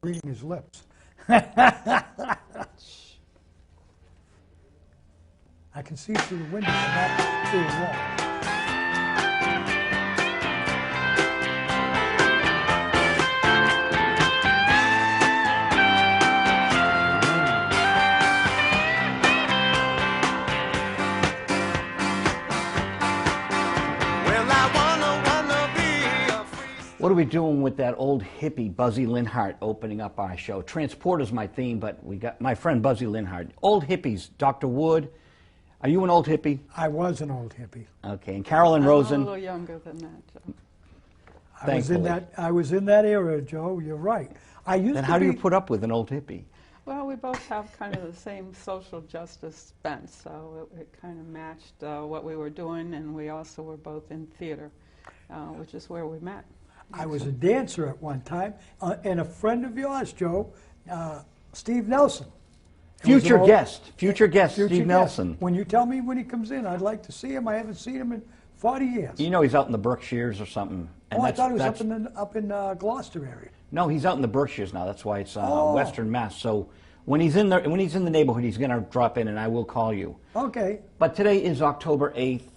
reading his lips. I can see through the window, but not through the wall. What are we doing with that old hippie Buzzy Linhart opening up our show? Transporter's my theme, but we got my friend Buzzy Linhart. Old hippies, Dr. Wood. Are you an old hippie? I was an old hippie. Okay, and Carolyn Rosen. I'm a little younger than that, Joe. I was in that era, Joe. You're right. I used Then to how do be, you put up with an old hippie? Well, we both have kind of the same social justice bent, so it kind of matched what we were doing, and we also were both in theater, which is where we met. I was a dancer at one time, and a friend of yours, Joe, Steve Nelson. Future guest, Steve Nelson. When you tell me when he comes in, I'd like to see him. I haven't seen him in 40 years. You know he's out in the Berkshires or something. And I thought he was up in Gloucester area. No, he's out in the Berkshires now. That's why it's Western Mass. So when he's in the neighborhood, he's going to drop in, and I will call you. Okay. But today is October 8th,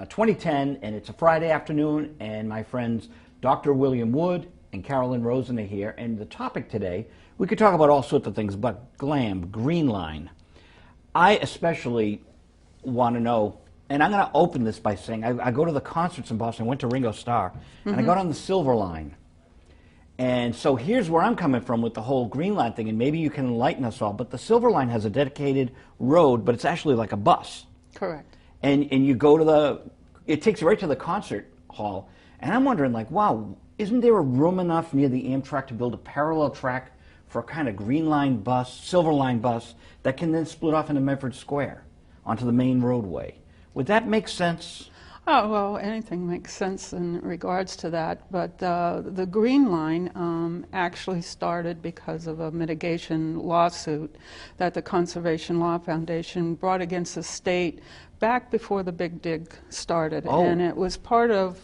2010, and it's a Friday afternoon, and my friends Dr. William Wood and Carolyn Rosen are here, and the topic today, we could talk about all sorts of things, but glam, green line. I especially want to know, and I'm going to open this by saying, I go to the concerts in Boston. I went to Ringo Starr, and I got on the Silver Line. And so here's where I'm coming from with the whole green line thing, and maybe you can enlighten us all, but the Silver Line has a dedicated road, but it's actually like a bus. Correct. And you go to it takes you right to the concert hall. And I'm wondering, like, wow, isn't there a room enough near the Amtrak to build a parallel track for a kind of green line bus, silver line bus, that can then split off into Medford Square onto the main roadway? Would that make sense? Oh, well, anything makes sense in regards to that, but the Green Line actually started because of a mitigation lawsuit that the Conservation Law Foundation brought against the state back before the Big Dig started. Oh. And it was part of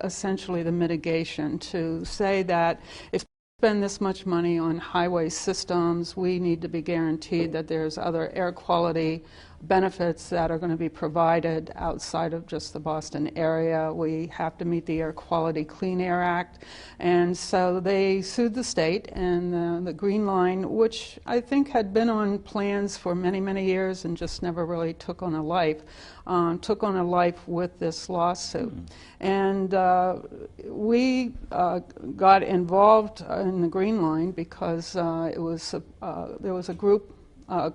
essentially the mitigation to say that if we spend this much money on highway systems, we need to be guaranteed that there's other air quality benefits that are going to be provided outside of just the Boston area. We have to meet the Air Quality Clean Air Act. And so they sued the state, and the Green Line, which I think had been on plans for many, many years and just never really took on a life with this lawsuit. And we got involved in the Green Line because there was a group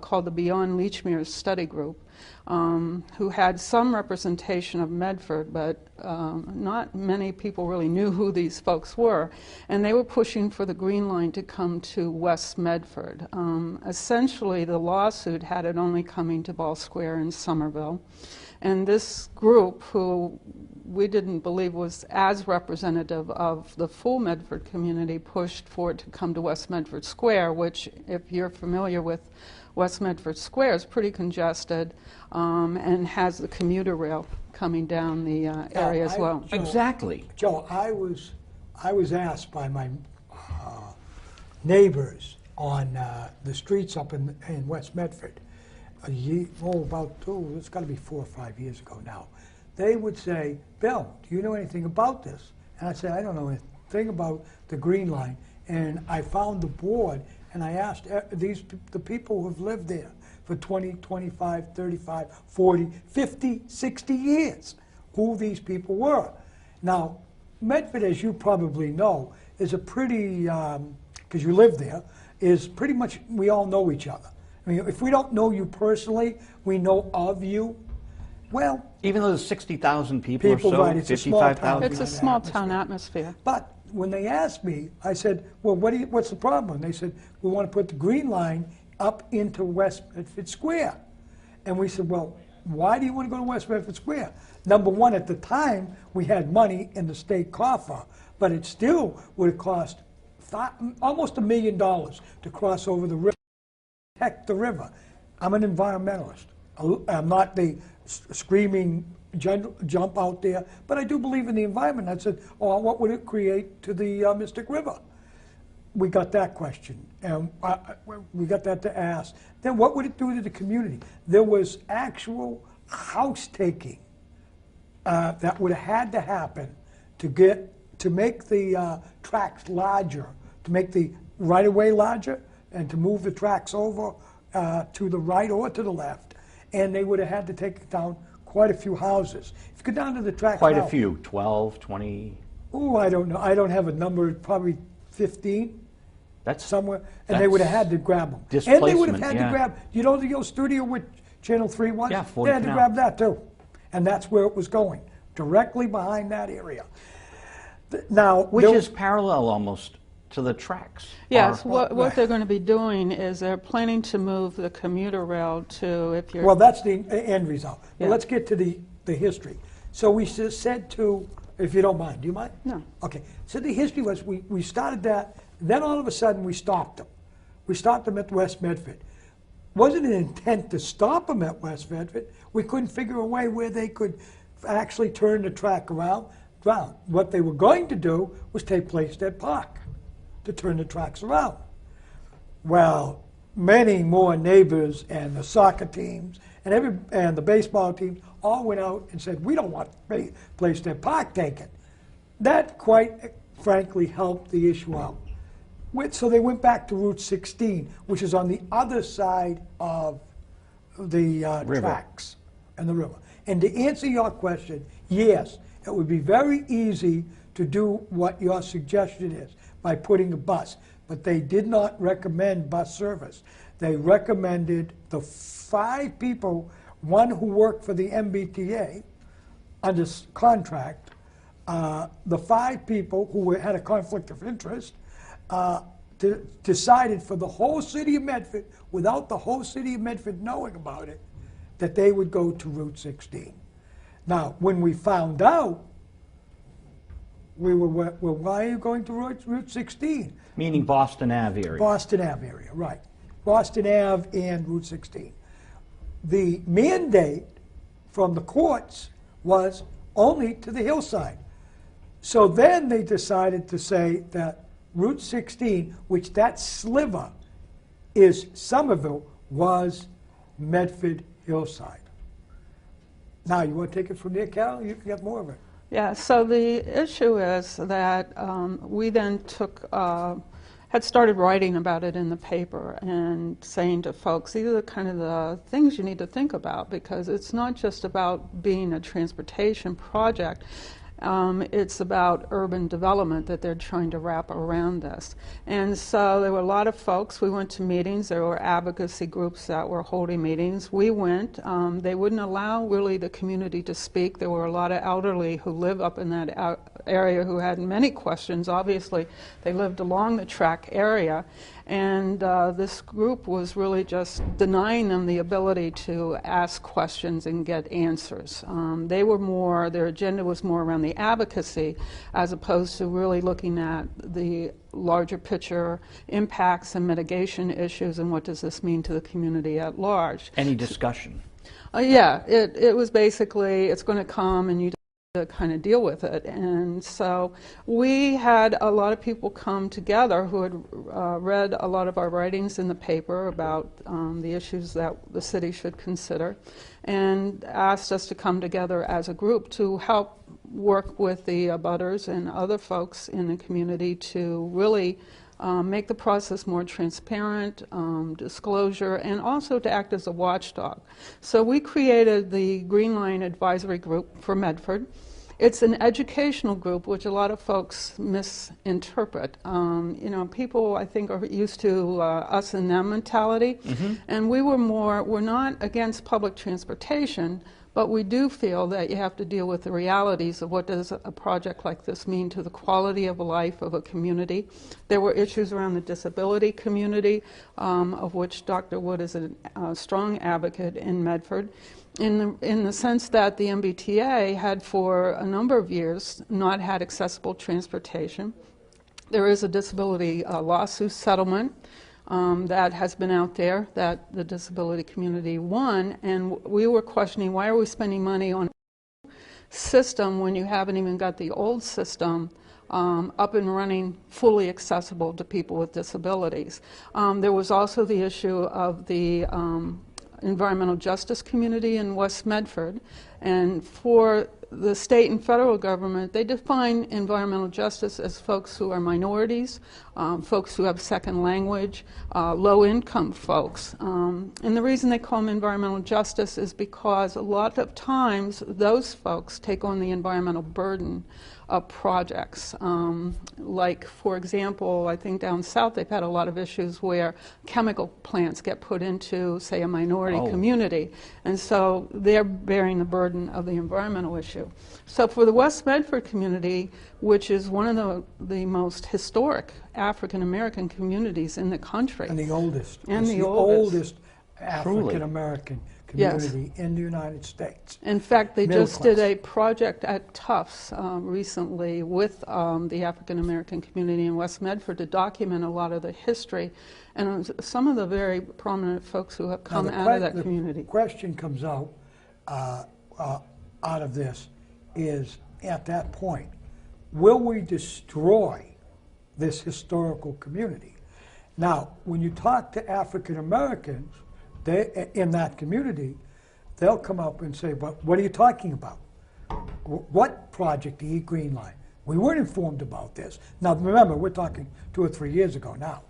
called the Beyond Leechmere Study Group, who had some representation of Medford, but not many people really knew who these folks were. And they were pushing for the Green Line to come to West Medford. Essentially, the lawsuit had it only coming to Ball Square in Somerville. And this group, who we didn't believe was as representative of the full Medford community, pushed for it to come to West Medford Square, which, if you're familiar with West Medford Square, is pretty congested and has the commuter rail coming down the area as well. Joe, Exactly. Joe, I was asked by my neighbors on the streets up in West Medford, it's got to be 4 or 5 years ago now. They would say, Bill, do you know anything about this? And I'd say, I don't know anything about the Green Line. And I found the board, and I asked the people who have lived there for 20, 25, 35, 40, 50, 60 years, who these people were. Now, Medford, as you probably know, is a pretty, because you live there, is pretty much, we all know each other. I mean, if we don't know you personally, we know of you. Well, even though there's 60,000 people or so, right, it's 55,000. It's a small town atmosphere. But when they asked me, I said, well, what's the problem? And they said, we want to put the Green Line up into West Medford Square. And we said, well, why do you want to go to West Medford Square? Number one, at the time, we had money in the state coffer, but it still would have cost almost $1 million to cross over the river, protect the river. I'm an environmentalist. I'm not the screaming jump out there, but I do believe in the environment. I said, oh, what would it create to the Mystic River? we got that question, and we got that to ask. Then what would it do to the community? There was actual house taking that would have had to happen to make the tracks larger, to make the right-of-way larger, and to move the tracks over to the right or to the left. And they would have had to take down quite a few houses. If you go down to the tracks Quite now, a few, 12, 20. Oh, I don't know. I don't have a number. Probably 15. That's Somewhere, and they would have had to grab them. And displacement, they would have had yeah. to grab, you know the old studio with Channel 3 was? Yeah, They 40 had to Canal. grab that too. And that's where it was going, directly behind that area. Now, Which there- is parallel almost to the tracks. Yes, Or- what they're going to be doing is they're planning to move the commuter rail to, if you're... well, that's the end result. But Yeah. let's get to the history. So we said to, if you don't mind, do you mind? No. Okay, so the history was we started that, then all of a sudden we stopped them. We stopped them at West Medford. Wasn't an intent to stop them at West Medford. We couldn't figure a way where they could actually turn the track around. What they were going to do was take Plaisted Park to turn the tracks around. Well, many more neighbors and the soccer teams and the baseball teams all went out and said, we don't want Plaisted Park taken. That quite frankly helped the issue out. So they went back to Route 16, which is on the other side of the River. tracks and the river. And to answer your question, yes, it would be very easy to do what your suggestion is by putting a bus. But they did not recommend bus service. They recommended the 5 people, one who worked for the MBTA under contract, the 5 people who had a conflict of interest, decided for the whole city of Medford, without the whole city of Medford knowing about it, that they would go to Route 16. Now, when we found out, we were, well, why are you going to Route 16? Meaning Boston Ave area. Boston Ave area, right. Boston Ave and Route 16. The mandate from the courts was only to the hillside. So then they decided to say that Route 16, which that sliver is Somerville, was Medford hillside. Now, you want to take it from there, Carol? You can get more of it. Yeah, so the issue is that we then had started writing about it in the paper and saying to folks, these are the kind of the things you need to think about, because it's not just about being a transportation project. It's about urban development that they're trying to wrap around this. And so there were a lot of folks. We went to meetings. There were advocacy groups that were holding meetings. We went. They wouldn't allow really the community to speak. There were a lot of elderly who live up in that area who had many questions. Obviously, they lived along the track area. And this group was really just denying them the ability to ask questions and get answers. Their agenda was more around the advocacy as opposed to really looking at the larger picture impacts and mitigation issues and what does this mean to the community at large. Any discussion? Yeah, it was basically, it's going to come and you to kind of deal with it. And so we had a lot of people come together who had read a lot of our writings in the paper about the issues that the city should consider, and asked us to come together as a group to help work with the abutters and other folks in the community to really make the process more transparent, disclosure, and also to act as a watchdog. So we created the Green Line Advisory Group for Medford. It's an educational group, which a lot of folks misinterpret. People, I think, are used to us and them mentality. Mm-hmm. And we're not against public transportation, but we do feel that you have to deal with the realities of what does a project like this mean to the quality of life of a community. There were issues around the disability community, of which Dr. Wood is a strong advocate in Medford, in the sense that the MBTA had for a number of years not had accessible transportation. There is a disability lawsuit settlement that has been out there that the disability community won, and we were questioning, why are we spending money on a system when you haven't even got the old system up and running, fully accessible to people with disabilities. There was also the issue of the environmental justice community in West Medford, and for the state and federal government, they define environmental justice as folks who are minorities, folks who have second language, low-income folks. And the reason they call them environmental justice is because a lot of times those folks take on the environmental burden of projects. Like, for example, I think down south they've had a lot of issues where chemical plants get put into, say, a minority community, and so they're bearing the burden of the environmental issue. So for the West Medford community, which is one of the most historic African American communities in the country. And the oldest. And it's the oldest African American community in the United States. In fact, they Middle just class. did a project at Tufts recently with the African American community in West Medford to document a lot of the history and some of the very prominent folks who have come out of that community. The question comes out of this is, at that point, will we destroy this historical community? Now, when you talk to African Americans in that community, they'll come up and say, "But what are you talking about? What project, the E Green Line? We weren't informed about this." Now, remember, we're talking 2 or 3 years ago now.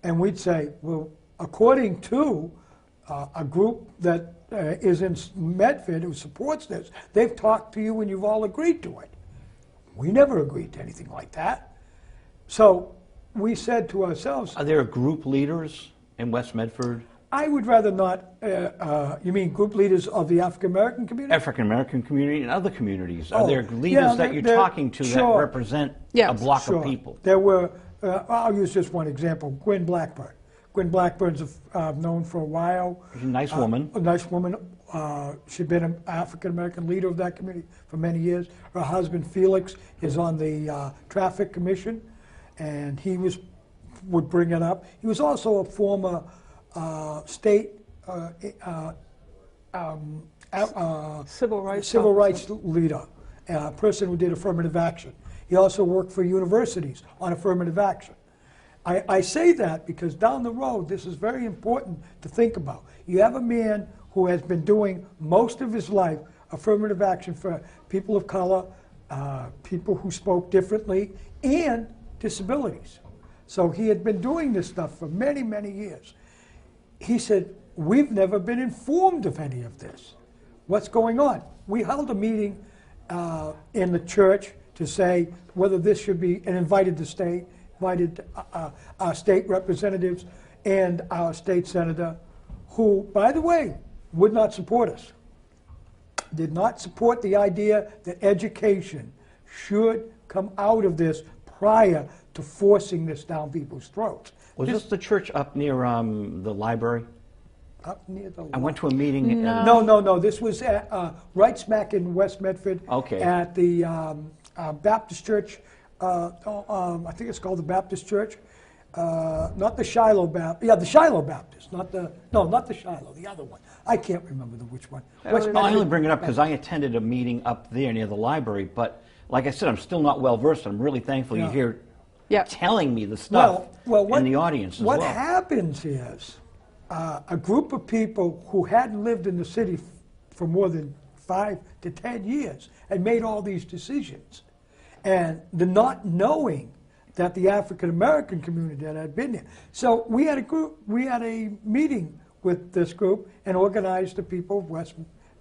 And we'd say, well, according to a group that is in Medford who supports this, they've talked to you and you've all agreed to it. We never agreed to anything like that. So we said to ourselves... Are there group leaders in West Medford? I would rather not... you mean group leaders of the African American community? African American community and other communities. Are there leaders that you're talking to that represent a block of people? There were... I'll use just one example. Gwen Blackburn. Gwen Blackburn's known for a while. She's a nice woman. A nice woman. She'd been an African-American leader of that community for many years. Her husband, Felix, is on the Traffic Commission, and he would bring it up. He was also a former state Civil rights leader, a person who did affirmative action. He also worked for universities on affirmative action. I say that because down the road, this is very important to think about. You have a man who has been doing most of his life affirmative action for people of color, people who spoke differently, and disabilities. So he had been doing this stuff for many, many years. He said, "We've never been informed of any of this. What's going on?" We held a meeting in the church to say whether this should be, and invited the state, invited our state representatives and our state senator, who, by the way, would not support us. Did not support the idea that education should come out of this prior to forcing this down people's throats. Was this the church up near the library? Up near the I went to a meeting. No. This was at, right smack in West Medford. Okay. At the Baptist Church. I think it's called the Baptist Church. Not the Shiloh Baptist. Yeah, the Shiloh Baptist. Not the Shiloh. The other one. I can't remember which one. I only bring it up because I attended a meeting up there near the library. But like I said, I'm still not well versed. I'm really thankful you're here telling me the stuff in the audience as well. What happens is a group of people who hadn't lived in the city for more than 5 to 10 years had made all these decisions. And the not knowing that the African American community that had been there. So we had a meeting with this group and organized the people of West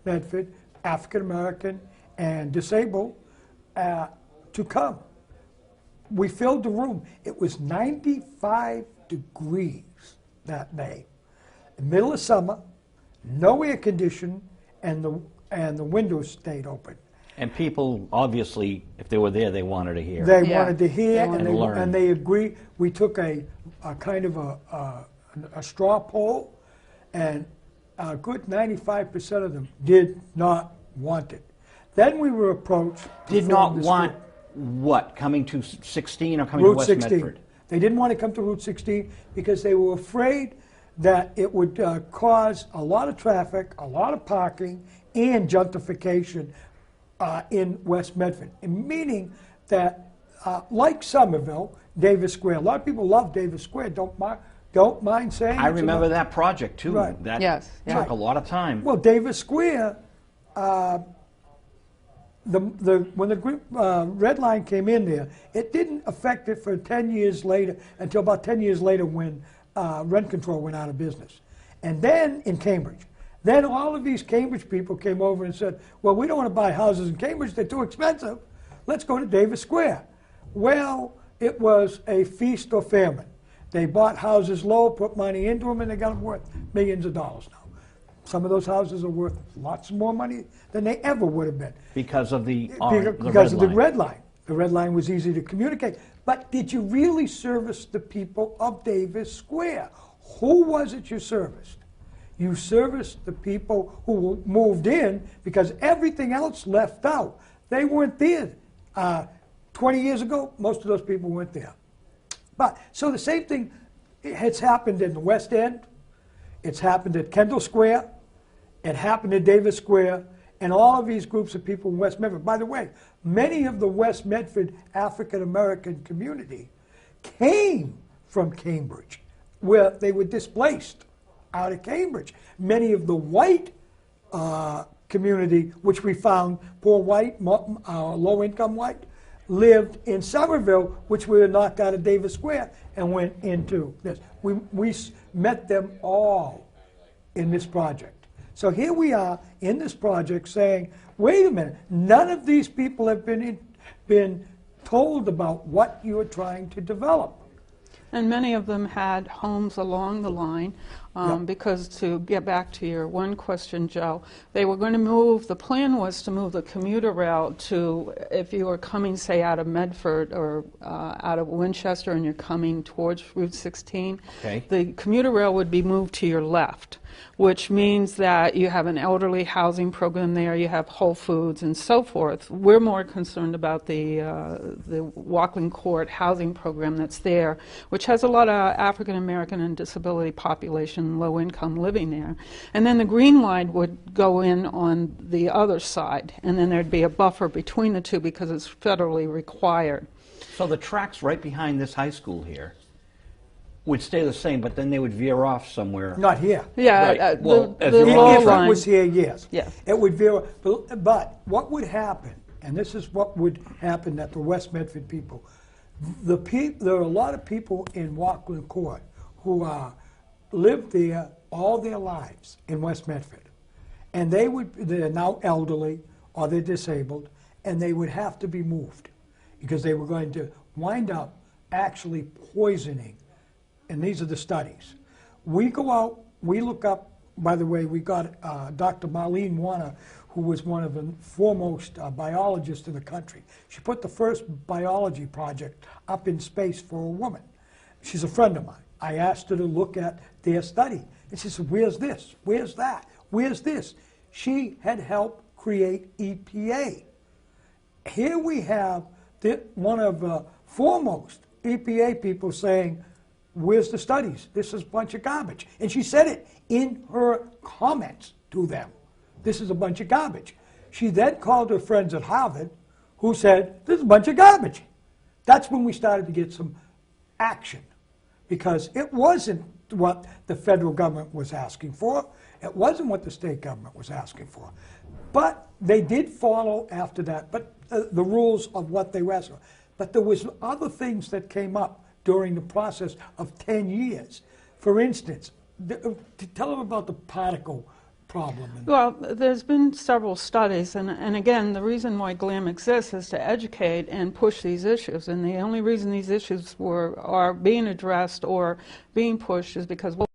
Medford, African American and disabled, to come. We filled the room. It was 95 degrees that day. In the middle of summer, no air conditioning, and the windows stayed open. And people, obviously, if they were there, they wanted to hear. They wanted to hear, learn. And they agreed. We took a kind of a straw poll, and a good 95% of them did not want it. Then we were approached. Did not want what? Coming to 16 or coming Route to West 16. Medford? They didn't want to come to Route 16 because they were afraid that it would cause a lot of traffic, a lot of parking, and gentrification in West Medford, meaning that like Somerville, Davis Square. A lot of people love Davis Square. Don't mind saying. I remember that project too. Right. That Yes, took yeah. a lot of time. Well, Davis Square, when the Red Line came in there, it didn't affect it for 10 years later, until about 10 years later when rent control went out of business. And then in Cambridge. Then all of these Cambridge people came over and said, well, we don't want to buy houses in Cambridge, they're too expensive. Let's go to Davis Square. Well, it was a feast or famine. They bought houses low, put money into them, and they got them worth millions of dollars now. Some of those houses are worth lots more money than they ever would have been. Because of the Because of the Red Line. The Red Line was easy to communicate. But did you really service the people of Davis Square? Who was it you serviced? You serviced the people who moved in because everything else left out. They weren't there. 20 years ago, most of those people weren't there. But so the same thing has happened in the West End. It's happened at Kendall Square. It happened at Davis Square. And all of these groups of people in West Medford. By the way, many of the West Medford African-American community came from Cambridge, where they were displaced out of Cambridge. Many of the white community, which we found, poor white, low-income white, lived in Somerville, which we were knocked out of Davis Square and went into this. We met them all in this project. So here we are in this project saying, wait a minute, none of these people have been told about what you are trying to develop. And many of them had homes along the line, Yep. because to get back to your one question, Joe, they were going to move, the plan was to move the commuter rail to, if you were coming, say, out of Medford or out of Winchester and you're coming towards Route 16, Okay. the commuter rail would be moved to your left, which means that you have an elderly housing program there, you have Whole Foods and so forth. We're more concerned about the Walkland Court housing program that's there, which has a lot of African American and disability population, low income living there. And then the Green Line would go in on the other side, and then there'd be a buffer between the two because it's federally required. So the tracks right behind this high school here would stay the same, but then they would veer off somewhere. Not here. Yeah, Right. Well, as the you're law on If line. it was here, yes. Yes. It would veer. But what would happen, and this is what would happen at the West Medford people, there are a lot of people in Walkland Court who lived there all their lives in West Medford. And they're now elderly or they're disabled, and they would have to be moved because they were going to wind up actually poisoning. And these are the studies. We go out, we look up, by the way, we got Dr. Marlene Warner, who was one of the foremost biologists in the country. She put the first biology project up in space for a woman. She's a friend of mine. I asked her to look at their study. And she said, where's this? Where's that? Where's this? She had helped create EPA. Here we have one of the foremost EPA people saying, where's the studies? This is a bunch of garbage. And she said it in her comments to them. This is a bunch of garbage. She then called her friends at Harvard who said, this is a bunch of garbage. That's when we started to get some action, because it wasn't what the federal government was asking for. It wasn't what the state government was asking for. But they did follow after that, but the rules of what they were asking for. But there was other things that came up during the process of 10 years. For instance, tell them about the particle problem. Well, there's been several studies, and again, the reason why GLAM exists is to educate and push these issues, and the only reason these issues are being addressed or being pushed is because we're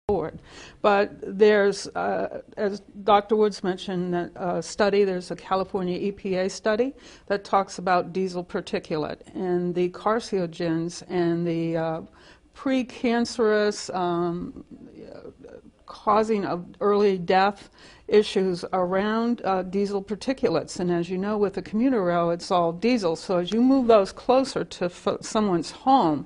forward. But there's, as Dr. Woods mentioned, that study, there's a California EPA study that talks about diesel particulate and the carcinogens and the precancerous causing of early death issues around diesel particulates. And as you know, with the commuter rail, it's all diesel. So as you move those closer to someone's home,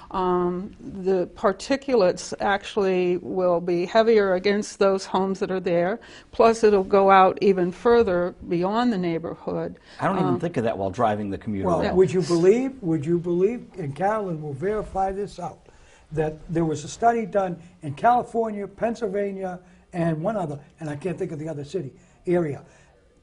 the particulates actually will be heavier against those homes that are there. Plus, it'll go out even further beyond the neighborhood. I don't even think of that while driving the commuter Well, rail. would you believe, and Carolyn will verify this out, that there was a study done in California, Pennsylvania, and one other, and I can't think of the other city area.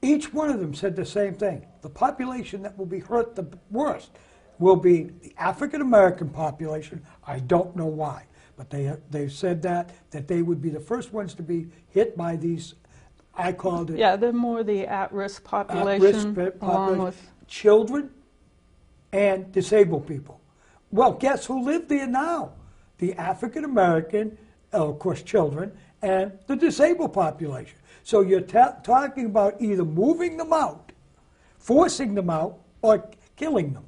Each one of them said the same thing. The population that will be hurt the worst will be the African American population. I don't know why, but they've said that they would be the first ones to be hit by these. I called it. Yeah, they're more the at-risk population, along with children and disabled people. Well, guess who live there now? The African American, of course, children, and the disabled population. So you're talking about either moving them out, forcing them out, or killing them.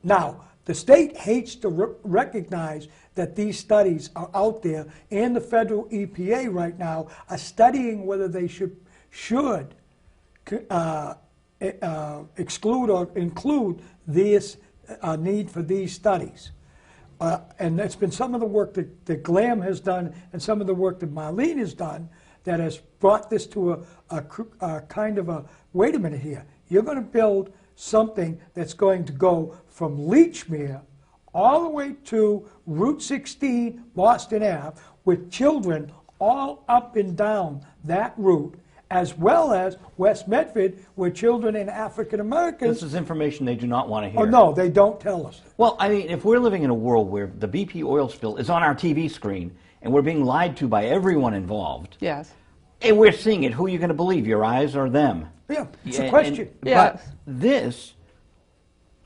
Now, the state hates to recognize that these studies are out there, and the federal EPA right now are studying whether they should exclude or include this need for these studies. And that's been some of the work that Glam has done and some of the work that Marlene has done that has brought this to a kind of a, wait a minute here, you're going to build something that's going to go from Leechmere all the way to Route 16, Boston Ave, with children all up and down that route, as well as West Medford, where children and African Americans. This is information they do not want to hear. Oh, no, they don't tell us. Well, I mean, if we're living in a world where the BP oil spill is on our TV screen and we're being lied to by everyone involved, yes, and we're seeing it, who are you going to believe, your eyes or them? Yeah, it's a question. Yes. But this,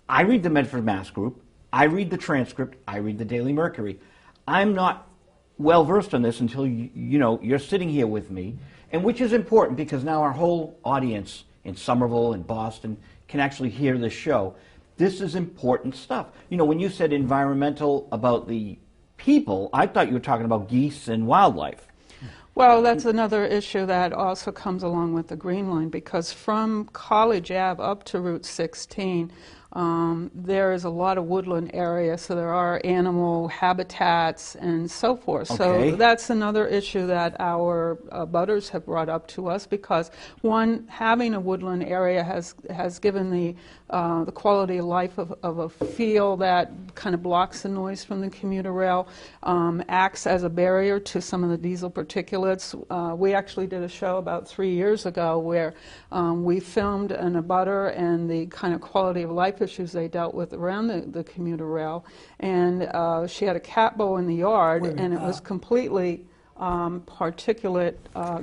I read the Medford Mass Group, I read the transcript, I read the Daily Mercury. I'm not well versed on this until you're sitting here with me. And which is important because now our whole audience in Somerville and Boston can actually hear this show. This is important stuff. You know, when you said environmental about the people, I thought you were talking about geese and wildlife. Well, that's another issue that also comes along with the Green Line, because from College Ave up to Route 16, there is a lot of woodland area, so there are animal habitats and so forth. Okay. So that's another issue that our butters have brought up to us, because one, having a woodland area has given the quality of life of a feel that kind of blocks the noise from the commuter rail, acts as a barrier to some of the diesel particulates. We actually did a show about 3 years ago where we filmed an abutter and the kind of quality of life issues they dealt with around the commuter rail. And she had a cat bow in the yard, and it was completely particulate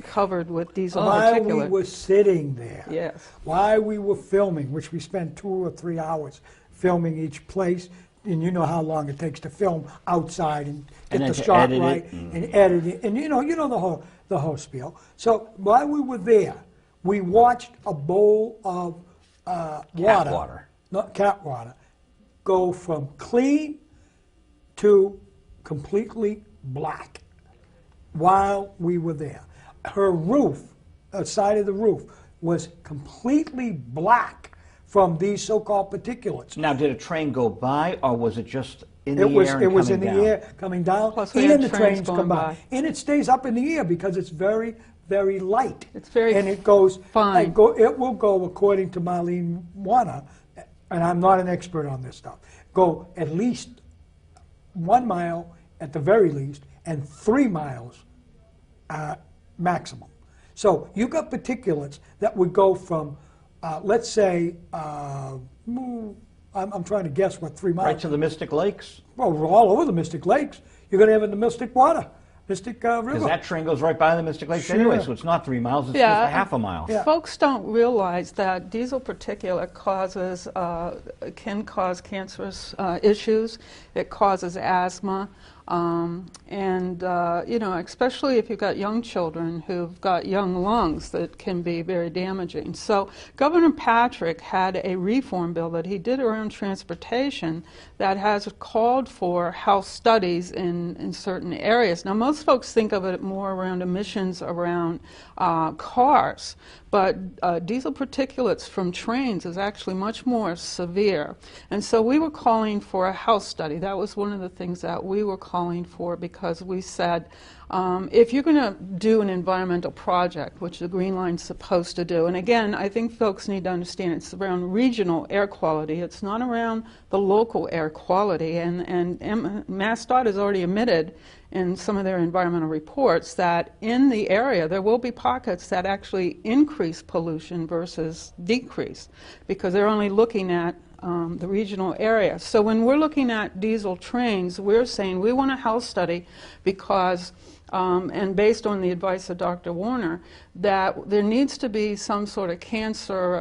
covered with diesel particulate. While we were sitting there, yes, while we were filming, which we spent 2 or 3 hours filming each place, and you know how long it takes to film outside and get the shot right and edit it, and you know the whole spiel. So while we were there, we watched a bowl of cat water, go from clean to completely black while we were there. Her roof, side of the roof, was completely black from these so-called particulates. Now, did a train go by, or was it just in the air and coming down? It was in the air coming down, and the trains come by. And it stays up in the air because it's very, very light. It's very and it goes fine. It will go, according to Marlene Warner, and I'm not an expert on this stuff, go at least 1 mile at the very least, and 3 miles maximum. So you got particulates that would go from, let's say, I'm trying to guess what 3 miles. Right to the Mystic Lakes? Well, all over the Mystic Lakes. You're going to have it in the Mystic River. Because that train goes right by the Mystic Lakes anyway, so it's not 3 miles, it's just a half a mile. Yeah. Folks don't realize that diesel particulate can cause cancerous issues. It causes asthma. You know, especially if you've got young children who've got young lungs, that can be very damaging. So Governor Patrick had a reform bill that he did around transportation that has called for health studies in certain areas. Now, most folks think of it more around emissions around cars, but diesel particulates from trains is actually much more severe. And so we were calling for a health study. That was one of the things that we were calling for, because we said, if you're going to do an environmental project, which the Green Line's supposed to do, and again, I think folks need to understand it's around regional air quality. It's not around the local air quality. And MassDOT has already admitted in some of their environmental reports that in the area there will be pockets that actually increase pollution versus decrease, because they're only looking at the regional area. So when we're looking at diesel trains, we're saying we want a health study because, and based on the advice of Dr. Warner, that there needs to be some sort of cancer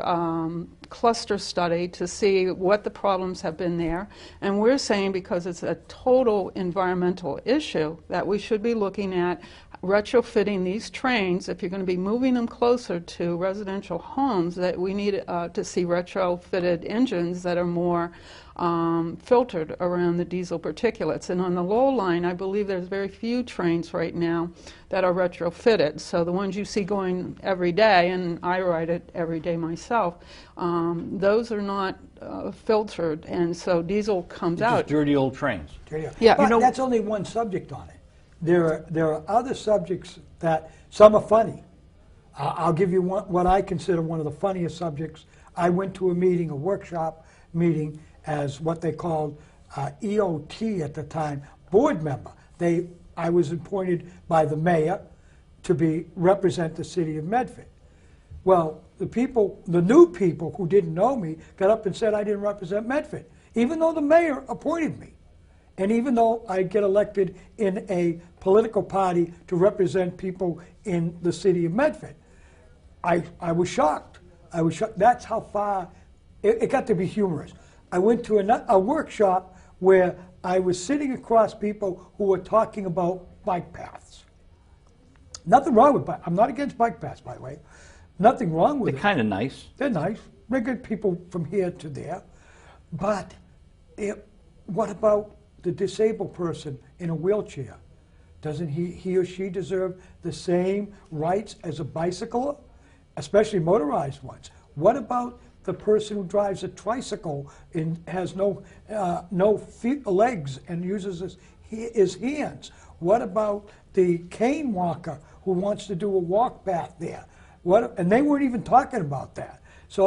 cluster study to see what the problems have been there. And we're saying, because it's a total environmental issue, that we should be looking at retrofitting these trains. If you're going to be moving them closer to residential homes, that we need to see retrofitted engines that are more filtered around the diesel particulates. And on the low line, I believe there's very few trains right now that are retrofitted. So the ones you see going every day, and I ride it every day myself, those are not filtered, and so diesel comes out. Just dirty old trains. Yeah. But You know, that's only one subject on it. There are other subjects that, some are funny. I'll give you what I consider one of the funniest subjects. I went to a meeting, a workshop meeting, as what they called EOT at the time, board member. I was appointed by the mayor to represent the city of Medford. Well, the new people who didn't know me got up and said I didn't represent Medford, even though the mayor appointed me. And even though I get elected in a political party to represent people in the city of Medford, I was shocked. I was shocked. That's how far it got to be humorous. I went to a workshop where I was sitting across people who were talking about bike paths. Nothing wrong with bike. I'm not against bike paths, by the way. Nothing wrong with it. They're kind of nice. They're nice. They get people from here to there. But what about the disabled person in a wheelchair? Doesn't he or she deserve the same rights as a bicycler, especially motorized ones? What about the person who drives a tricycle and has no legs and uses his hands? What about the cane walker who wants to do a walk path there? And they weren't even talking about that. So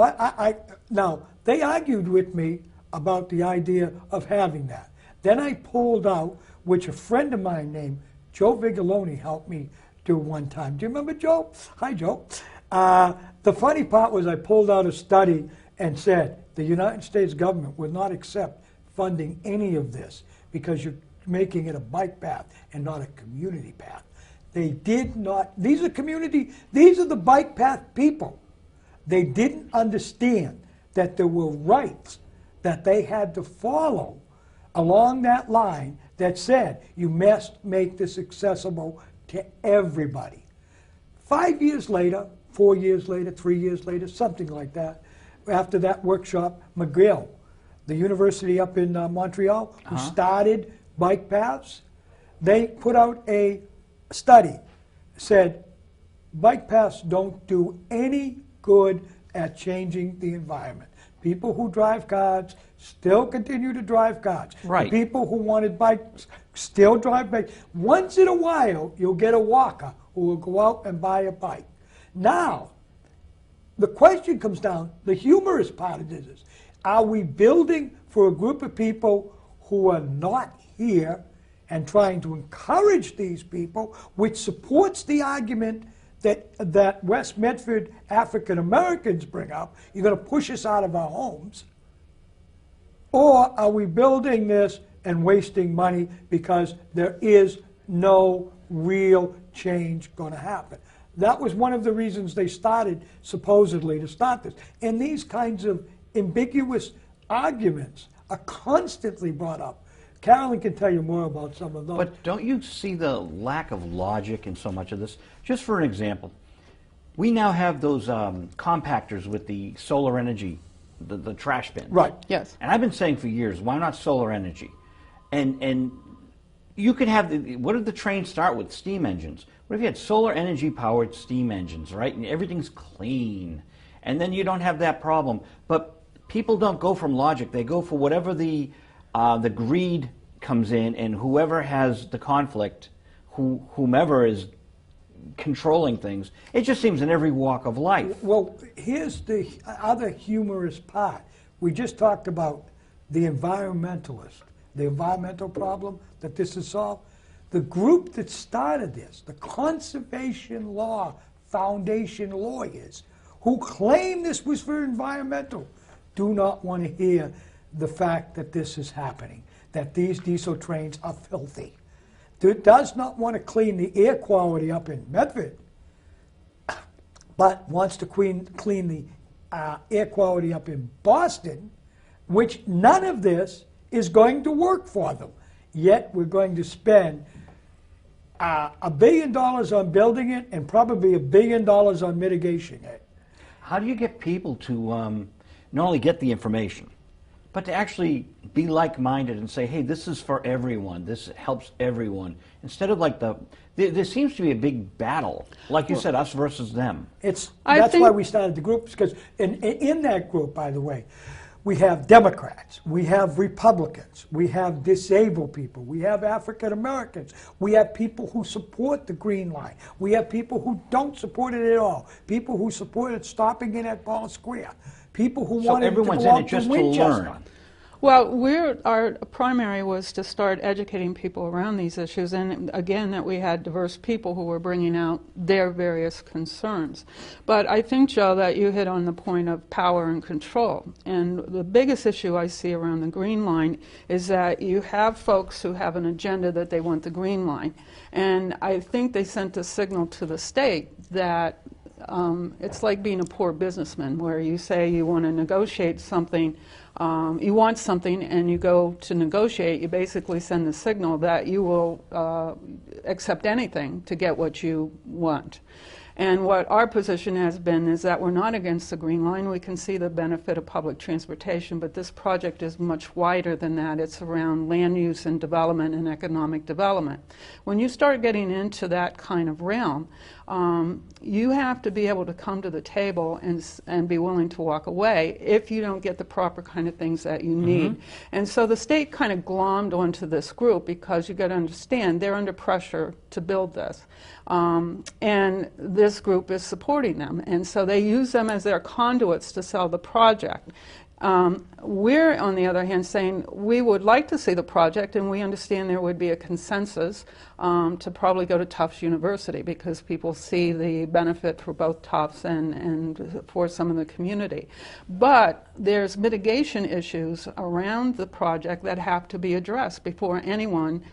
now, they argued with me about the idea of having that. Then I pulled out, which a friend of mine named Joe Viglione helped me do one time. Do you remember Joe? Hi, Joe. The funny part was I pulled out a study and said the United States government would not accept funding any of this because you're making it a bike path and not a community path. They did not. These are the bike path people. They didn't understand that there were rights that they had to follow along that line that said you must make this accessible to everybody. 5 years later, 4 years later, 3 years later, something like that, after that workshop, McGill, the university up in Montreal, who started bike paths, they put out a study, said bike paths don't do any good at changing the environment. People who drive cars still continue to drive cars. Right. The people who wanted bikes still drive bikes. Once in a while, you'll get a walker who will go out and buy a bike. Now, the question comes down, the humorous part of this is, are we building for a group of people who are not here and trying to encourage these people, which supports the argument that West Medford African Americans bring up, you're going to push us out of our homes? Or are we building this and wasting money because there is no real change going to happen? That was one of the reasons they started, supposedly, to start this. And these kinds of ambiguous arguments are constantly brought up. Carolyn can tell you more about some of those. But don't you see the lack of logic in so much of this? Just for an example, we now have those compactors with the solar energy, the trash bins. Right. Yes. And I've been saying for years, why not solar energy? And you could have what did the train start with? Steam engines. What if you had solar energy powered steam engines, right? And everything's clean. And then you don't have that problem. But people don't go from logic. They go for whatever the greed comes in, and whoever has the conflict, whomever is controlling things. It just seems in every walk of life. Well, here's the other humorous part. We just talked about the environmentalist, the environmental problem that this is solved. The group that started this, the Conservation Law Foundation lawyers, who claim this was for environmental, do not want to hear the fact that this is happening, that these diesel trains are filthy. Does not want to clean the air quality up in Medford, but wants to clean the air quality up in Boston, which none of this is going to work for them. Yet we're going to spend $1 billion on building it and probably $1 billion on mitigating it. How do you get people to not only get the information, but to actually be like-minded and say, hey, this is for everyone, this helps everyone, instead of like there seems to be a big battle, like you said, us versus them. That's why we started the groups, because in that group, by the way, we have Democrats, we have Republicans, we have disabled people, we have African Americans, we have people who support the Green Line, we have people who don't support it at all, people who supported stopping it at Ball Square, people who wanted it to belong to Winchester. Well, our primary was to start educating people around these issues, and again, that we had diverse people who were bringing out their various concerns. But I think, Joe, that you hit on the point of power and control. And the biggest issue I see around the Green Line is that you have folks who have an agenda that they want the Green Line. And I think they sent a signal to the state that it's like being a poor businessman, where you say you want to negotiate something, you want something, and you go to negotiate. You basically send the signal that you will accept anything to get what you want. And what our position has been is that we're not against the Green Line. We can see the benefit of public transportation, but this project is much wider than that. It's around land use and development and economic development. When you start getting into that kind of realm, you have to be able to come to the table and be willing to walk away if you don't get the proper kind of things that you need. And so the state kind of glommed onto this group, because you got to understand they're under pressure to build this. And this group is supporting them. And so they use them as their conduits to sell the project. We're, on the other hand, saying we would like to see the project, and we understand there would be a consensus to probably go to Tufts University, because people see the benefit for both Tufts and for some of the community. But there's mitigation issues around the project that have to be addressed before anyone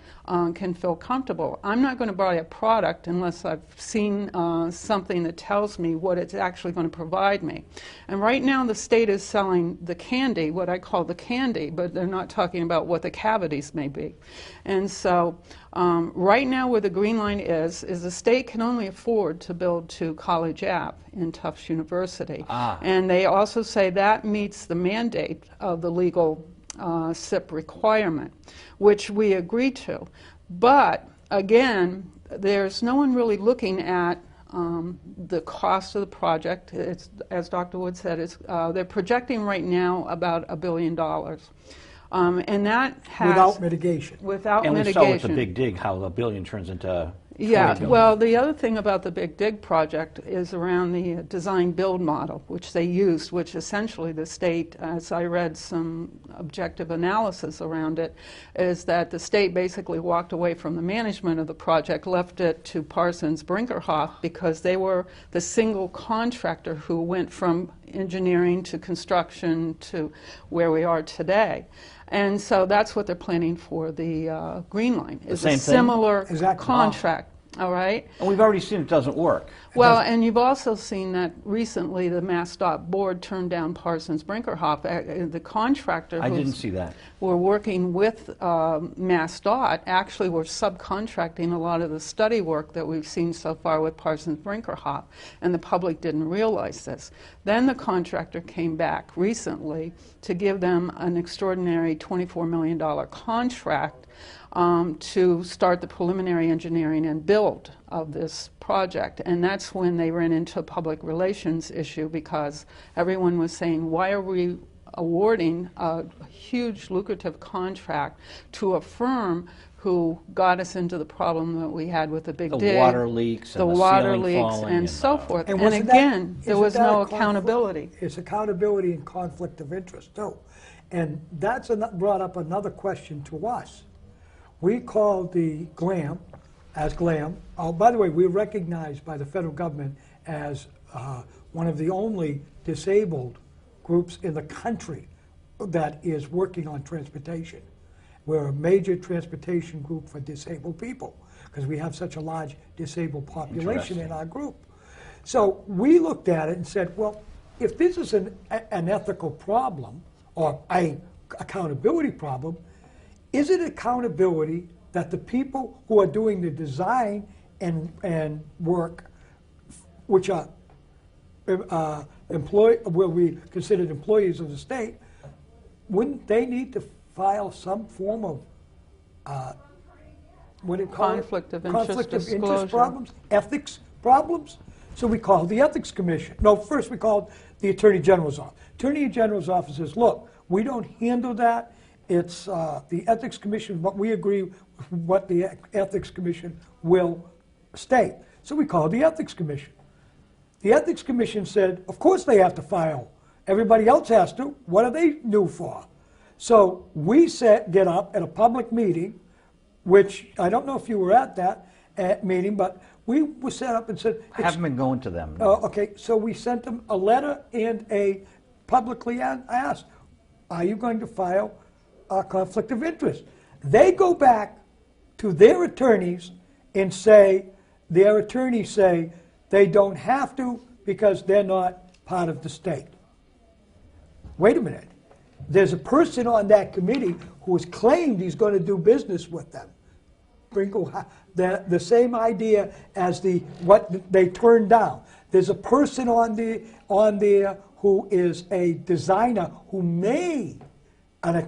can feel comfortable. I'm not going to buy a product unless I've seen something that tells me what it's actually going to provide me. And right now the state is selling the candy, what I call the candy, but they're not talking about what the cavities may be. And so right now where the Green Line is the state can only afford to build to College Ave in Tufts University. And they also say that meets the mandate of the legal SIP requirement, which we agree to. But again, there's no one really looking at the cost of the project. It's, as Dr. Wood said, they're projecting right now about $1 billion. And that has... Without mitigation. Without and mitigation. And we saw with the Big Dig how the $1 billion turns into... Yeah, well, the other thing about the Big Dig project is around the design-build model, which they used, which essentially the state, as I read some objective analysis around it, is that the state basically walked away from the management of the project, left it to Parsons Brinkerhoff, because they were the single contractor who went from engineering to construction to where we are today. And so that's what they're planning for the Green Line, is a similar contract. all right? And we've already seen it doesn't work. Well, and you've also seen that recently the MassDOT board turned down Parsons Brinkerhoff. The contractor I who didn't see that. were working with MassDOT actually were subcontracting a lot of the study work that we've seen so far with Parsons Brinkerhoff, and the public didn't realize this. Then the contractor came back recently to give them an extraordinary $24 million contract to start the preliminary engineering and build of this project. And that's when they ran into a public relations issue, because everyone was saying, why are we awarding a huge lucrative contract to a firm who got us into the problem that we had with the big dig, water leaks, the and water ceiling leaks, falling, and so forth. And wasn't again, there isn't was that no a conflict? accountability. It's accountability and conflict of interest too. And that's brought up another question to us. We called the GLAM as GLAM. Oh, by the way, we're recognized by the federal government as one of the only disabled groups in the country that is working on transportation. We're a major transportation group for disabled people because we have such a large disabled population in our group. So we looked at it and said, well, if this is an ethical problem or an accountability problem, is it accountability that the people who are doing the design and work, which are will be considered employees of the state, wouldn't they need to file some form of what do you call Conflict it? of interest Conflict of disclosure. interest problems, ethics problems? So we called the Ethics Commission. No, first we called the Attorney General's office. Attorney General's office says, look, we don't handle that. It's the Ethics Commission, but we agree with what the Ethics Commission will state. So we called the Ethics Commission. The Ethics Commission said, of course they have to file. Everybody else has to. What are they new for? So we get up at a public meeting, which I don't know if you were at that meeting, but we were set up and said... I haven't been going to them. Okay, so we sent them a letter and publicly asked, are you going to file a conflict of interest? They go back to their attorneys and say, their attorneys say they don't have to because they're not part of the state. Wait a minute. There's a person on that committee who has claimed he's going to do business with them. The same idea as what they turned down. There's a person on there who is a designer who may, an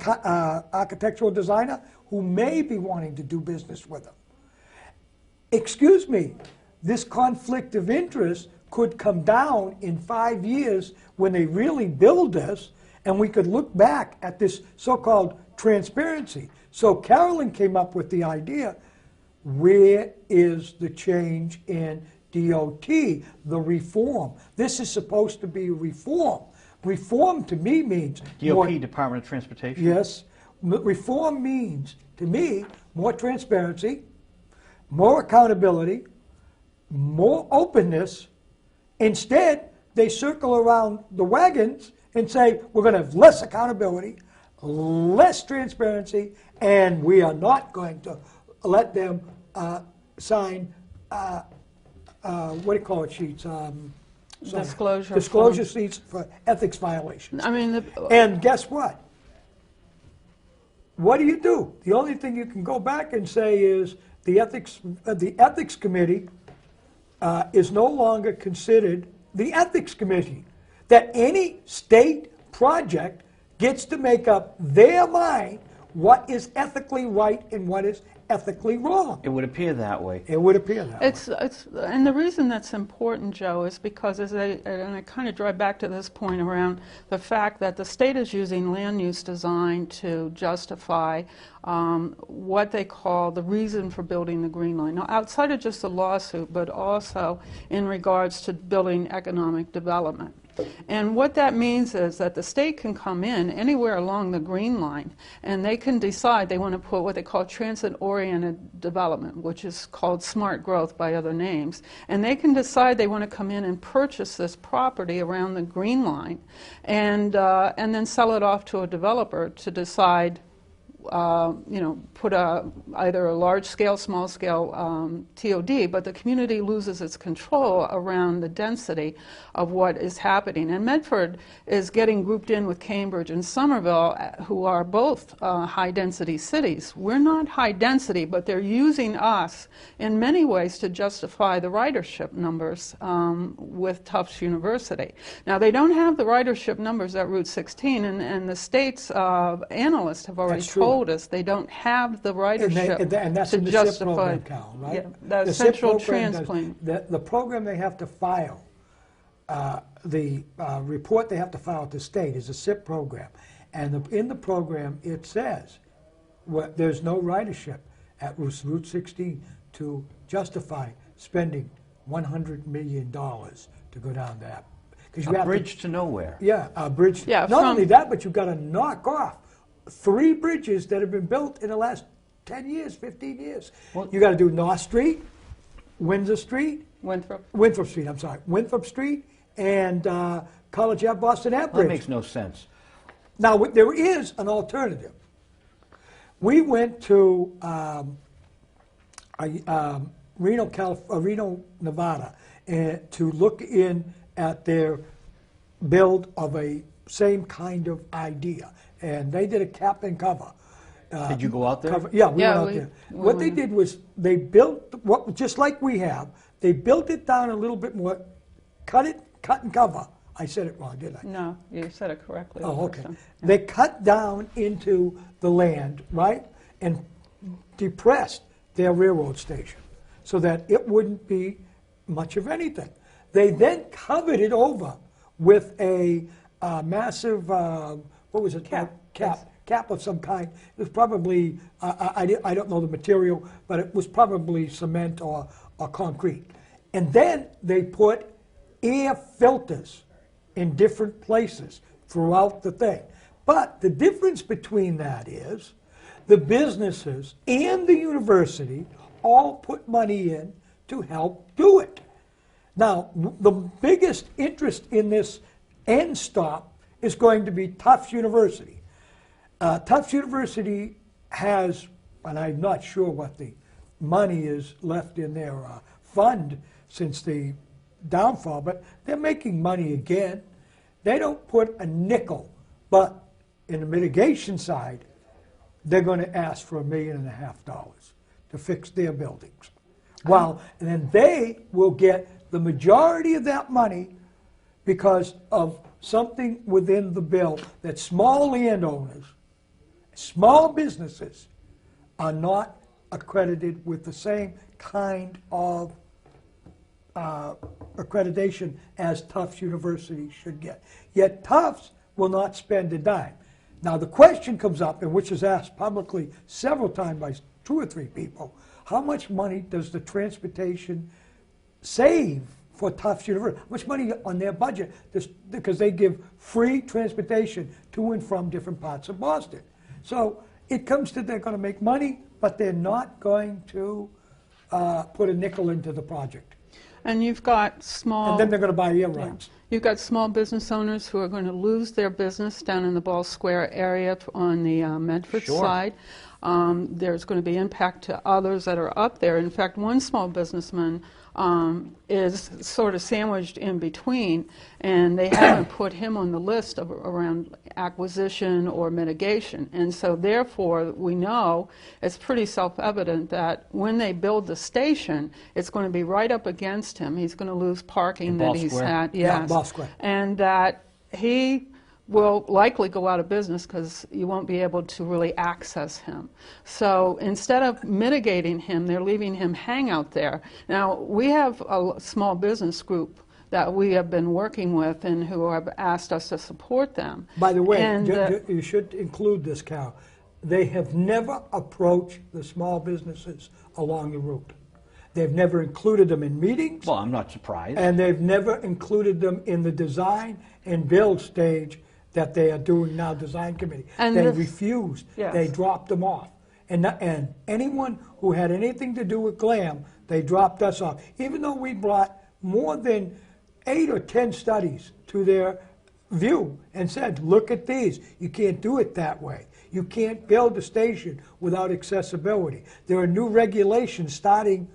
architectural designer, who may be wanting to do business with them. Excuse me, this conflict of interest could come down in 5 years when they really build this, and we could look back at this so-called transparency. So Carolyn came up with the idea, where is the change in DOT, the reform? This is supposed to be reform. Reform to me means... DOT, Department of Transportation? Yes. Reform means, to me, more transparency, more accountability, more openness. Instead, they circle around the wagons and say, we're going to have less accountability, less transparency, and we are not going to let them sign, what do you call it, sheets? Disclosure sheets for ethics violations. I mean, and guess what? What do? The only thing you can go back and say is the ethics committee is no longer considered the ethics committee. That any state project gets to make up their mind what is ethically right and what is ethically wrong. It would appear that way. It would appear that way. And the reason that's important, Joe, is because, and I kind of drive back to this point around the fact that the state is using land use design to justify what they call the reason for building the Green Line. Now, outside of just the lawsuit, but also in regards to building economic development. And what that means is that the state can come in anywhere along the Green Line and they can decide they want to put what they call transit-oriented development, which is called smart growth by other names. And they can decide they want to come in and purchase this property around the Green Line and then sell it off to a developer to decide put either a large-scale, small-scale TOD, but the community loses its control around the density of what is happening. And Medford is getting grouped in with Cambridge and Somerville, who are both high-density cities. We're not high-density, but they're using us in many ways to justify the ridership numbers with Tufts University. Now, they don't have the ridership numbers at Route 16, and the state's analysts have already told us they don't have the ridership and that's to in the justify. SIP program, Cal, right? Yeah, the SIP central program transplant. the program they have to file, the report they have to file at the state is a SIP program. And in the program, it says there's no ridership at Route 16 to justify spending $100 million to go down that. A bridge to nowhere. Yeah, a bridge. Yeah, not only that, but you've got to knock off 3 bridges that have been built in the last 10 years, 15 years. Well, You got to do North Street, Windsor Street, Winthrop Street, Winthrop Street, and College Ave, Boston Ave Bridge. That makes no sense. Now, there is an alternative. We went to Reno, Nevada, to look in at their build of a same kind of idea. And they did a cap and cover. Did you go out there? Yeah, we went out there. What they did was they built, just like we have, they built it down a little bit more, cut and cover. I said it wrong, didn't I? No, you said it correctly. Oh, okay. They cut down into the land, right, and depressed their railroad station so that it wouldn't be much of anything. They then covered it over with a massive, what was it? Cap of some kind. It was probably, I don't know the material, but it was probably cement or concrete. And then they put air filters in different places throughout the thing. But the difference between that is the businesses and the university all put money in to help do it. Now, the biggest interest in this end stop is going to be Tufts University. Tufts University has, and I'm not sure what the money is left in their fund since the downfall, but they're making money again. They don't put a nickel, but in the mitigation side, they're going to ask for $1.5 million to fix their buildings. And then they will get the majority of that money because of something within the bill that small landowners, small businesses are not accredited with the same kind of accreditation as Tufts University should get. Yet Tufts will not spend a dime. Now the question comes up, and which is asked publicly several times by 2 or 3 people, how much money does the transportation save for Tufts University? How much money on their budget? Because they give free transportation to and from different parts of Boston. So it comes to they're going to make money, but they're not going to put a nickel into the project. And you've got small... And then they're going to buy air rights. You've got small business owners who are going to lose their business down in the Ball Square area on the Medford side. There's going to be impact to others that are up there. In fact, one small businessman is sort of sandwiched in between, and they haven't put him on the list of around acquisition or mitigation. And so therefore, we know it's pretty self-evident that when they build the station, it's going to be right up against him. He's going to lose parking that he's had. Yeah, Ball Square. And that he will likely go out of business because you won't be able to really access him. So instead of mitigating him, they're leaving him hang out there. Now, we have a small business group that we have been working with and who have asked us to support them. By the way, you should include this, Cal. They have never approached the small businesses along the route. They've never included them in meetings. Well, I'm not surprised. And they've never included them in the design and build stage that they are doing now, design committee. And they refused. Yes. They dropped them off. And anyone who had anything to do with GLAM, they dropped us off. Even though we brought more than 8 or 10 studies to their view and said, look at these. You can't do it that way. You can't build a station without accessibility. There are new regulations starting,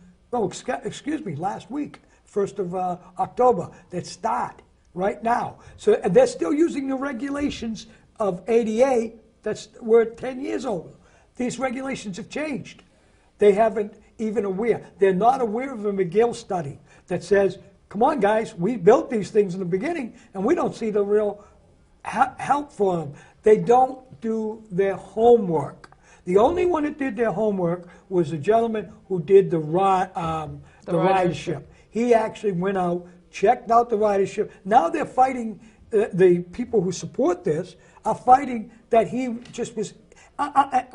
excuse me, last week, 1st of October, that start right now. So and they're still using the regulations of ADA we're 10 years old. These regulations have changed. They haven't even aware. They're not aware of a McGill study that says, come on, guys, we built these things in the beginning, and we don't see the real help for them. They don't do their homework. The only one that did their homework was the gentleman who did the ridership. He actually went out, checked out the ridership. Now they're fighting, the people who support this are fighting that he just was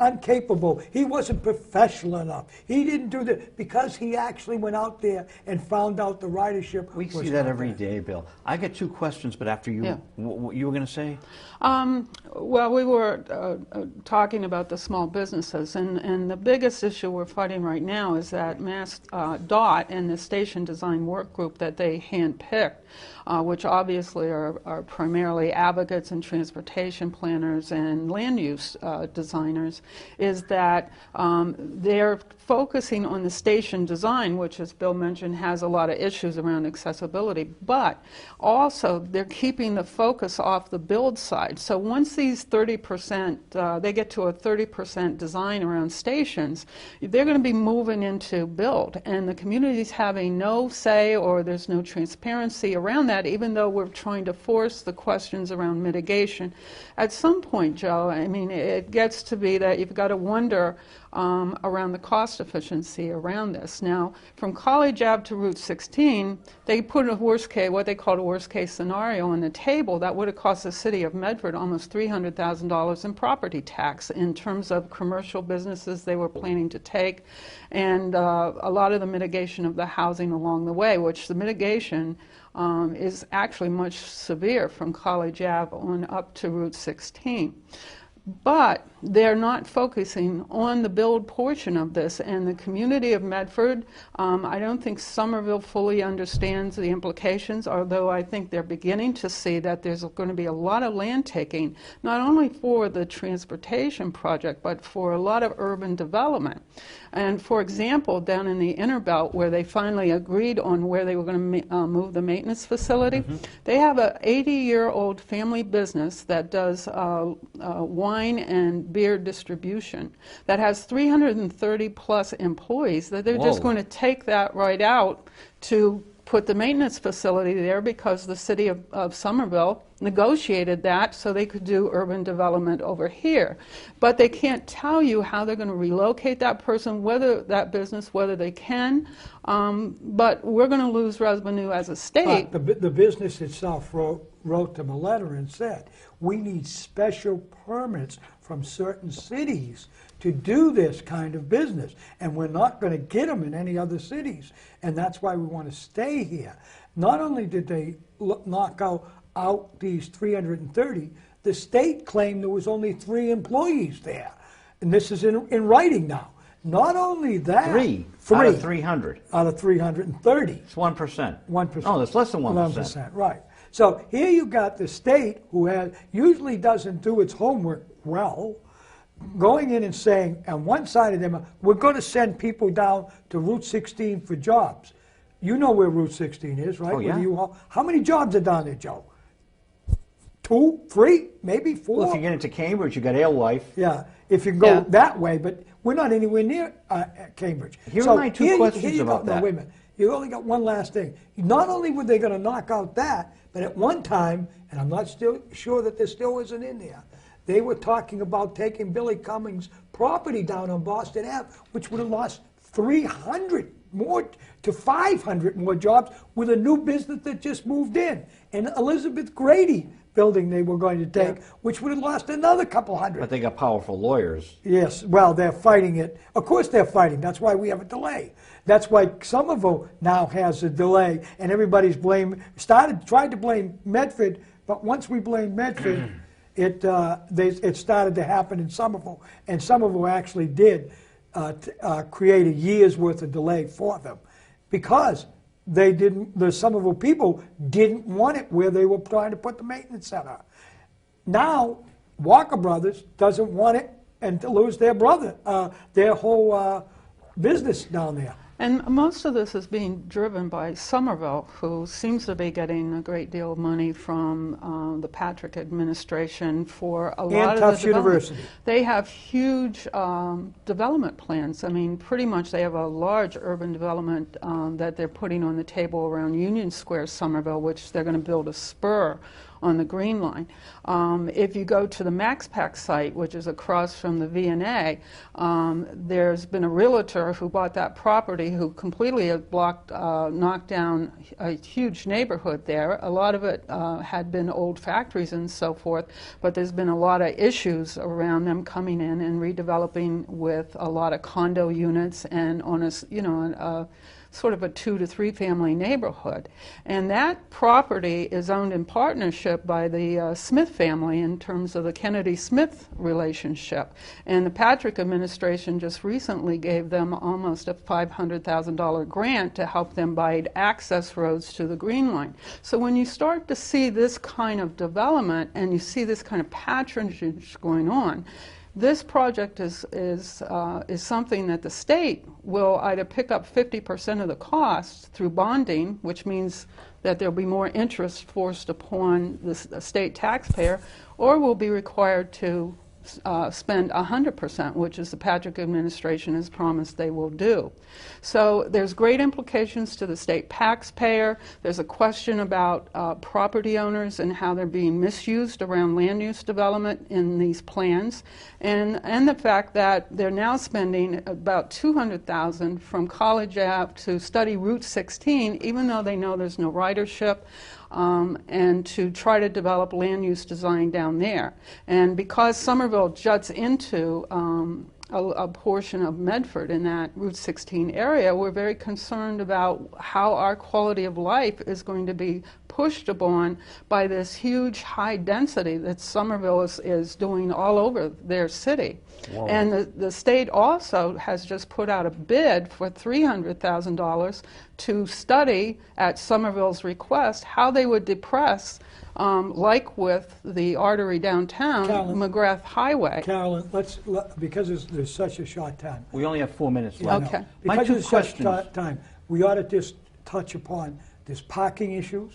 incapable. He wasn't professional enough. He didn't do that because he actually went out there and found out the ridership. We see that every day, Bill. I get two questions, but after you, what you were going to say? Well, we were talking about the small businesses, and the biggest issue we're fighting right now is that Mass DOT and the station design work group that they handpicked, which obviously are primarily advocates and transportation planners and land use designers, is that they're focusing on the station design, which, as Bill mentioned, has a lot of issues around accessibility, but also they're keeping the focus off the build side. So once these 30%, they get to a 30% design around stations, they're going to be moving into build, and the community's having no say or there's no transparency around that, even though we're trying to force the questions around mitigation. At some point, Joe, I mean, it gets to be that you've got to wonder around the cost efficiency around this. Now, from College Ave to Route 16, they put a worst case, what they called a worst case scenario on the table that would have cost the city of Medford almost $300,000 in property tax in terms of commercial businesses they were planning to take, and a lot of the mitigation of the housing along the way, which the mitigation is actually much severe from College Ave on up to Route 16. But they're not focusing on the build portion of this, and the community of Medford, I don't think Somerville fully understands the implications, although I think they're beginning to see that there's going to be a lot of land taking, not only for the transportation project, but for a lot of urban development. And for example, down in the Inner Belt, where they finally agreed on where they were going to move the maintenance facility, they have an 80-year-old family business that does wine and beer distribution that has 330 plus employees, that they're just going to take that right out to put the maintenance facility there because the city of Somerville negotiated that so they could do urban development over here. But they can't tell you how they're going to relocate that person, whether that business, whether they can. But we're going to lose revenue as a state. But the business itself wrote them a letter and said, we need special permits from certain cities to do this kind of business, and we're not going to get them in any other cities, and that's why we want to stay here. Not only did they knock out these 330, the state claimed there was only 3 employees there, and this is in writing now. Not only that, 3 out of 300. Out of 330. It's 1%. 1%. Oh, that's less than 1%. 1%, right. So here you got the state, who usually doesn't do its homework well, going in and saying, on one side of them, we're going to send people down to Route 16 for jobs. You know where Route 16 is, right? Oh, yeah. How many jobs are down there, Joe? 2, 3, maybe 4? Well, if you get into Cambridge, you got Alewife. Yeah, if you go that way, but we're not anywhere near Cambridge. Here are my two questions about that. No, wait a minute. You only got one last thing. Not only were they going to knock out that, but at one time, and I'm not still sure that there still isn't in there, they were talking about taking Billy Cummings' property down on Boston Ave, which would have lost 300 more to 500 more jobs with a new business that just moved in. And Elizabeth Grady building they were going to take, which would have lost another couple hundred. But they got powerful lawyers. Yes, well, they're fighting it. Of course they're fighting. That's why we have a delay. That's why Somerville now has a delay, and everybody's tried to blame Medford, but once we blame Medford, it started to happen in Somerville, and Somerville actually did create a year's worth of delay for them, because the Somerville people didn't want it where they were trying to put the maintenance center. Now, Walker Brothers doesn't want it and to lose their brother, their whole business down there. And most of this is being driven by Somerville, who seems to be getting a great deal of money from the Patrick administration for a lot of the Tufts development. University. They have huge development plans. I mean, pretty much they have a large urban development that they're putting on the table around Union Square, Somerville, which they're going to build a spur on the Green Line. If you go to the MaxPac site, which is across from the V&A, there's been a realtor who bought that property who completely had knocked down a huge neighborhood there. A lot of it had been old factories and so forth, but there's been a lot of issues around them coming in and redeveloping with a lot of condo units and on a sort of a 2 to 3 family neighborhood. And that property is owned in partnership by the Smith family in terms of the Kennedy-Smith relationship. And the Patrick administration just recently gave them almost a $500,000 grant to help them buy access roads to the Green Line. So when you start to see this kind of development and you see this kind of patronage going on, this project is something that the state will either pick up 50% of the costs through bonding, which means that there'll be more interest forced upon the state taxpayer, or will be required to spend 100%, which is the Patrick administration has promised they will do. So there's great implications to the state taxpayer. There's a question about property owners and how they're being misused around land use development in these plans, and the fact that they're now spending about $200,000 from College Ave to study Route 16, even though they know there's no ridership. And to try to develop land use design down there. And because Somerville juts into a portion of Medford in that Route 16 area, we're very concerned about how our quality of life is going to be pushed upon by this huge high density that Somerville is doing all over their city. Whoa. And the state also has just put out a bid for $300,000 to study, at Somerville's request, how they would depress, like with the artery downtown, McGrath Highway. Carolyn, because there's such a short time. We only have 4 minutes left. Okay. Because there's such time, we ought to just touch upon this parking issues.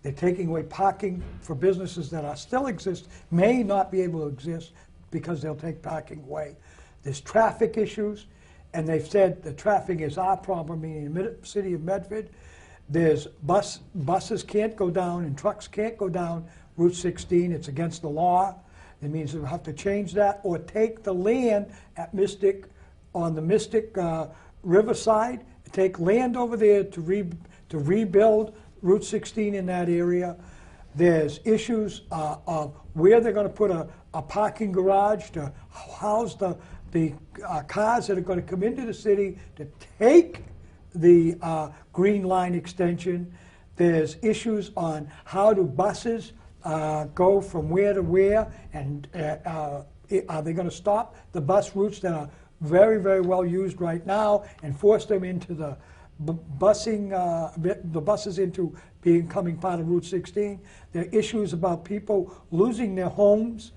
They're taking away parking for businesses that are still exist, may not be able to exist because they'll take parking away. There's traffic issues, and they've said the traffic is our problem, meaning the city of Medford. There's buses can't go down and trucks can't go down Route 16. It's against the law. It means they'll have to change that or take the land at Mystic, on the Mystic Riverside, take land over there to rebuild Route 16 in that area. There's issues of where they're going to put a parking garage to house the cars that are going to come into the city to take the Green Line extension. There's issues on how do buses go from where to where, and are they going to stop the bus routes that are very, very well used right now and force them into the buses into becoming part of Route 16. There are issues about people losing their homes.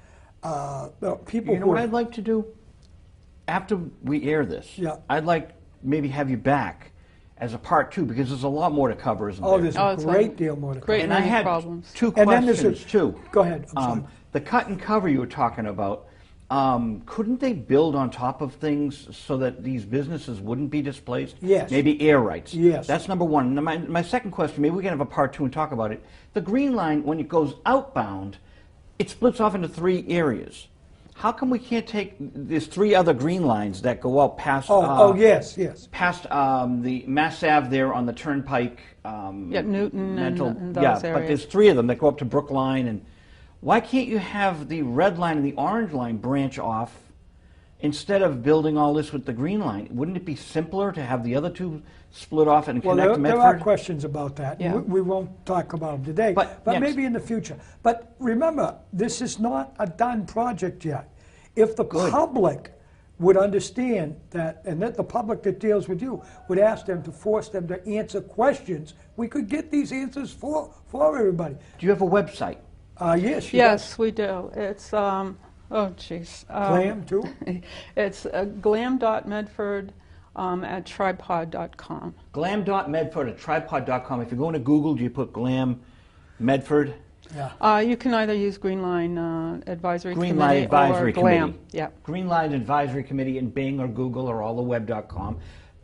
People. You know what I'd like to do? After we air this, yeah. I'd like maybe have you back as a part 2, because there's a lot more to cover, isn't there? There's a great deal more to cover. And I had problems. 2 And questions, then there's too. Go ahead. I'm sorry. The cut and cover you were talking about, couldn't they build on top of things so that these businesses wouldn't be displaced? Yes. Maybe air rights. Yes. That's number one. Now my second question, maybe we can have a part 2 and talk about it. The Green Line, when it goes outbound, it splits off into 3 areas. How come we can't take, there's 3 other Green Lines that go out past Yes. past the Mass Ave there on the Turnpike. Newton and those but areas. there's 3 of them that go up to Brookline. And why can't you have the red line and the orange line branch off instead of building all this with the Green Line? Wouldn't it be simpler to have the other 2 split off and connect to Medford? There are questions about that. Yeah. We won't talk about them today, but yes. maybe in the future. But remember, this is not a done project yet. If the public would understand that, and that the public that deals with you would ask them to force them to answer questions, we could get these answers for everybody. Do you have a website? Yes, she Yes, we do. It's, oh, jeez. does. Glam, too? It's glam.medford at tripod.com. Glam.medford at tripod.com. If you're going to Google, do you put Glam Medford? Yeah. You can either use Greenline Advisory Greenline Committee Advisory or Glam. Committee. Yeah. Greenline Advisory Committee in Bing or Google or alltheweb.com.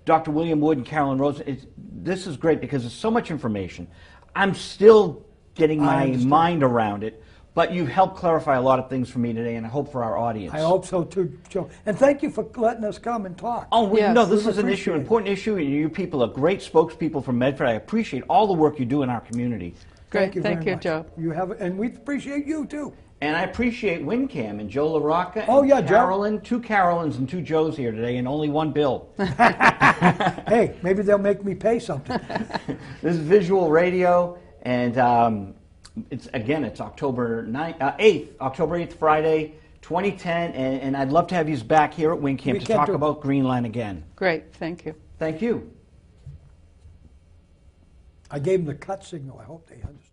Dr. William Wood and Carolyn Rosen, this is great because there's so much information. I'm still getting my mind around it, but you've helped clarify a lot of things for me today, and I hope for our audience. I hope so too, Joe. And thank you for letting us come and talk. Oh, Yes. no, this We is an issue, appreciate it. important issue, and you people are great spokespeople for Medford. I appreciate all the work you do in our community. Great. Thank you Thank very you, much. Joe. You have, and we appreciate you too. And I appreciate WinCam and Joe LaRocca and Oh, yeah, Joe. Carolyn, 2 Carolyns and 2 Joes here today, and only 1 Bill. Hey, maybe they'll make me pay something. This is Visual Radio, and it's October 8th, Friday, 2010, and I'd love to have you back here at WinCam to talk about Greenline again. Great. Thank you. Thank you. I gave them the cut signal. I hope they understood.